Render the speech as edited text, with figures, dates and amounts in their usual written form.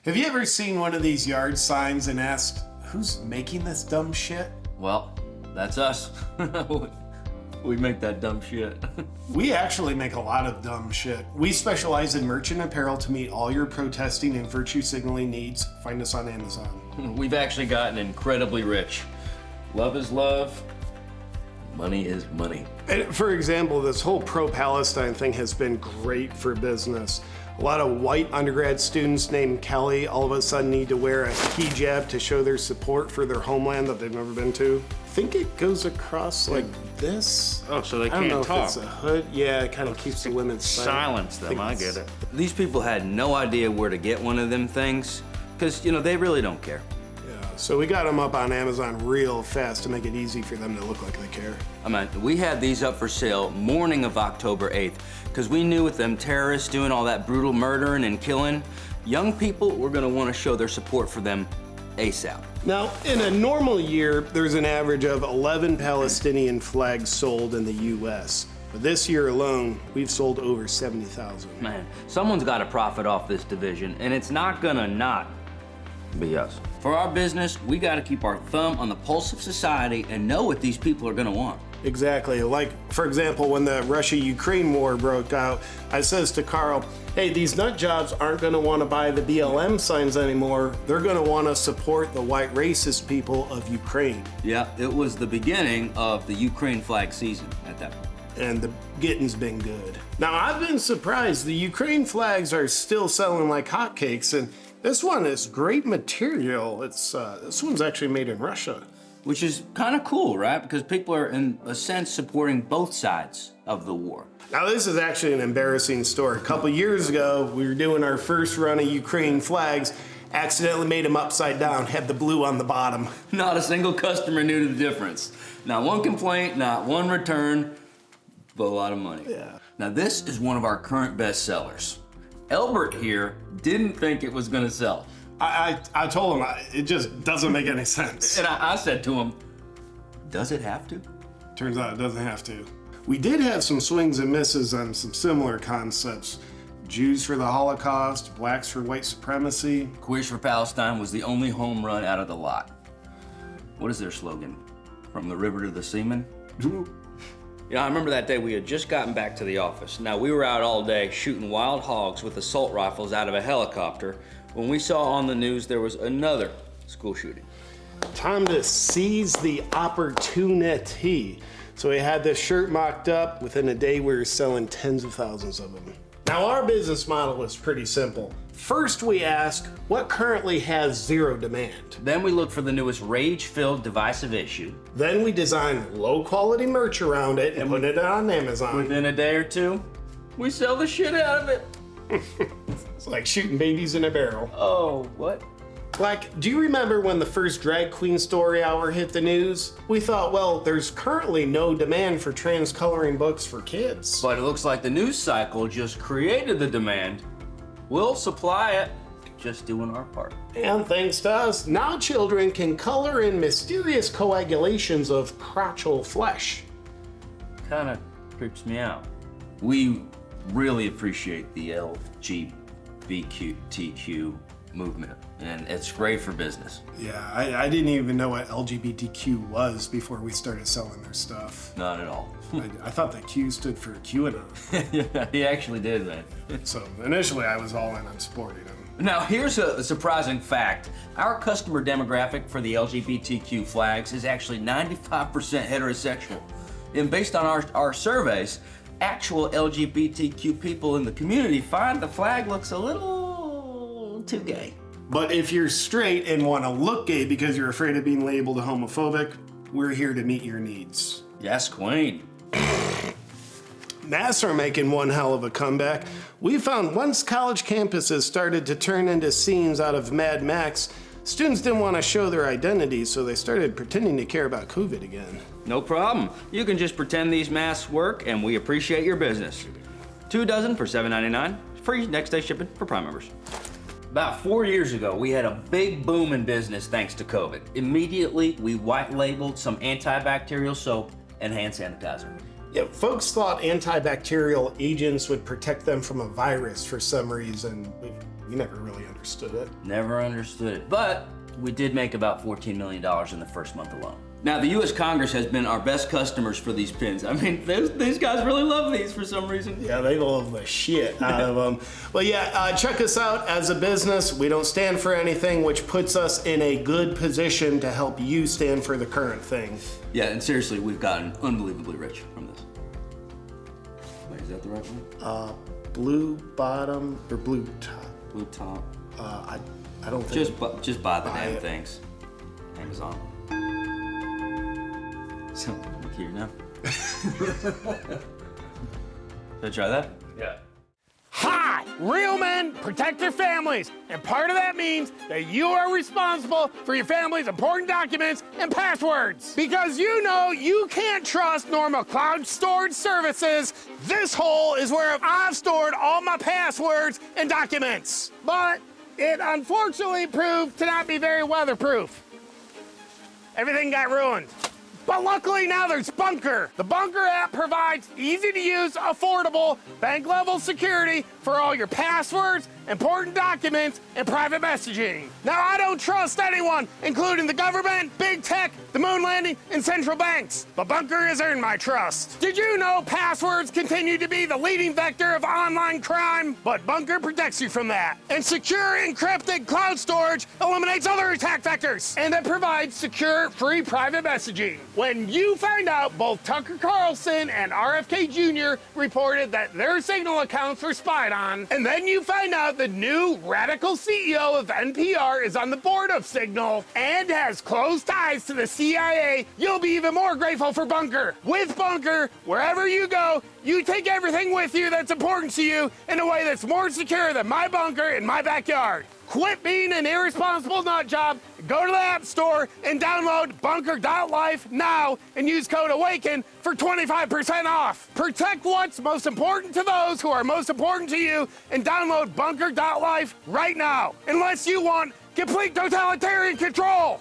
Have you ever seen one of these yard signs and asked, who's making this dumb shit? Well, that's us. We make that dumb shit. We actually make a lot of dumb shit. We specialize in merchant apparel to meet all your protesting and virtue signaling needs. Find us on Amazon. We've actually gotten incredibly rich. Love is love. Money is money. And for example, this whole pro-Palestine thing has been great for business. A lot of white undergrad students named Kelly all of a sudden need to wear a hijab to show their support for their homeland that they've never been to. I think it goes across like this. Oh, so they I don't know can't talk. if it's a hood. Yeah, it kind of keeps the women silent. Silence them, I get it. These people had no idea where to get one of them things, because, they really don't care. Yeah, so we got them up on Amazon real fast to make it easy for them to look like they care. We had these up for sale morning of October 8th, because we knew with them terrorists doing all that brutal murdering and killing, young people were gonna wanna show their support for them ASAP. Now, in a normal year, there's an average of 11 Palestinian flags sold in the US. But this year alone, we've sold over 70,000. Man, someone's gotta profit off this division, and it's not gonna not be us. For our business, we gotta keep our thumb on the pulse of society and know what these people are gonna want. Exactly. Like, for example, when the Russia-Ukraine war broke out, I says to Carl, hey, these nut jobs aren't gonna wanna buy the BLM signs anymore. They're gonna wanna support the white racist people of Ukraine. Yeah, it was the beginning of the Ukraine flag season at that point. And the getting's been good. Now, I've been surprised. The Ukraine flags are still selling like hotcakes, and this one is great material. This one's actually made in Russia. Which is kind of cool, right? Because people are, in a sense, supporting both sides of the war. Now, this is actually an embarrassing story. A couple years ago, we were doing our first run of Ukraine flags, accidentally made them upside down, had the blue on the bottom. Not a single customer knew the difference. Not one complaint, not one return, but a lot of money. Yeah. Now, this is one of our current best sellers. Elbert here didn't think it was gonna sell. I told him, it just doesn't make any sense. And I said to him, does it have to? Turns out it doesn't have to. We did have some swings and misses on some similar concepts. Jews for the Holocaust, blacks for white supremacy. Queers for Palestine was the only home run out of the lot. What is their slogan? From the river to the seaman? Yeah, I remember that day we had just gotten back to the office. Now, we were out all day shooting wild hogs with assault rifles out of a helicopter when we saw on the news there was another school shooting. Time to seize the opportunity. So we had this shirt mocked up. Within a day, we were selling tens of thousands of them. Now, our business model is pretty simple. First, we ask, what currently has zero demand? Then we look for the newest rage-filled divisive issue. Then we design low-quality merch around it and put it on Amazon. Within a day or two, we sell the shit out of it. It's like shooting babies in a barrel. Oh, what? Like, do you remember when the first drag queen story hour hit the news? We thought, well, there's currently no demand for trans coloring books for kids. But it looks like the news cycle just created the demand. We'll supply it, just doing our part. And thanks to us, now children can color in mysterious coagulations of crotchal flesh. Kinda creeps me out. We really appreciate the LGBTQ movement, and it's great for business. Yeah, I didn't even know what LGBTQ was before we started selling their stuff. Not at all. I thought that Q stood for QAnon. Yeah, he actually did, man. So initially I was all in on supporting him. Now, here's a surprising fact. Our customer demographic for the LGBTQ flags is actually 95% heterosexual. And based on our surveys, actual LGBTQ people in the community find the flag looks a little too gay. But if you're straight and want to look gay because you're afraid of being labeled homophobic, we're here to meet your needs. Yes, queen. Masks are making one hell of a comeback. We found once college campuses started to turn into scenes out of Mad Max, students didn't want to show their identities, so they started pretending to care about COVID again. No problem. You can just pretend these masks work, and we appreciate your business. 2 dozen for $7.99. Free next day shipping for Prime members. About 4 years ago, we had a big boom in business thanks to COVID. Immediately, we white labeled some antibacterial soap and hand sanitizer. Yeah, folks thought antibacterial agents would protect them from a virus for some reason. We never really understood it. Never understood it. But we did make about $14 million in the first month alone. Now, the U.S. Congress has been our best customers for these pins. I mean, these guys really love these for some reason. Yeah, they love the shit out of them. Well, yeah, check us out as a business. We don't stand for anything, which puts us in a good position to help you stand for the current thing. Yeah, and seriously, we've gotten unbelievably rich from this. Wait, is that the right one? Blue bottom or blue top? Blue top. I don't think. Just buy the Buy damn it. things. Amazon. So, look here now. Should I try that? Yeah. Hi! Real men protect their families, and part of that means that you are responsible for your family's important documents and passwords. Because you know you can't trust normal cloud storage services, this hole is where I've stored all my passwords and documents. But it unfortunately proved to not be very weatherproof. Everything got ruined. But luckily now there's Bunker. The Bunker app provides easy-to-use, affordable, bank-level security for all your passwords, important documents, and private messaging. Now, I don't trust anyone, including the government, big tech, the moon landing, and central banks. But Bunker has earned my trust. Did you know passwords continue to be the leading vector of online crime? But Bunker protects you from that. And secure encrypted cloud storage eliminates other attack vectors. And it provides secure, free private messaging. When you find out both Tucker Carlson and RFK Jr. reported that their Signal accounts were spied on, and then you find out the new radical CEO of NPR is on the board of Signal and has close ties to the CIA, you'll be even more grateful for Bunker. With Bunker, wherever you go, you take everything with you that's important to you in a way that's more secure than my bunker in my backyard. Quit being an irresponsible nut job, go to the App Store and download bunker.life now and use code AWAKEN for 25% off. Protect what's most important to those who are most important to you and download bunker.life right now, unless you want complete totalitarian control.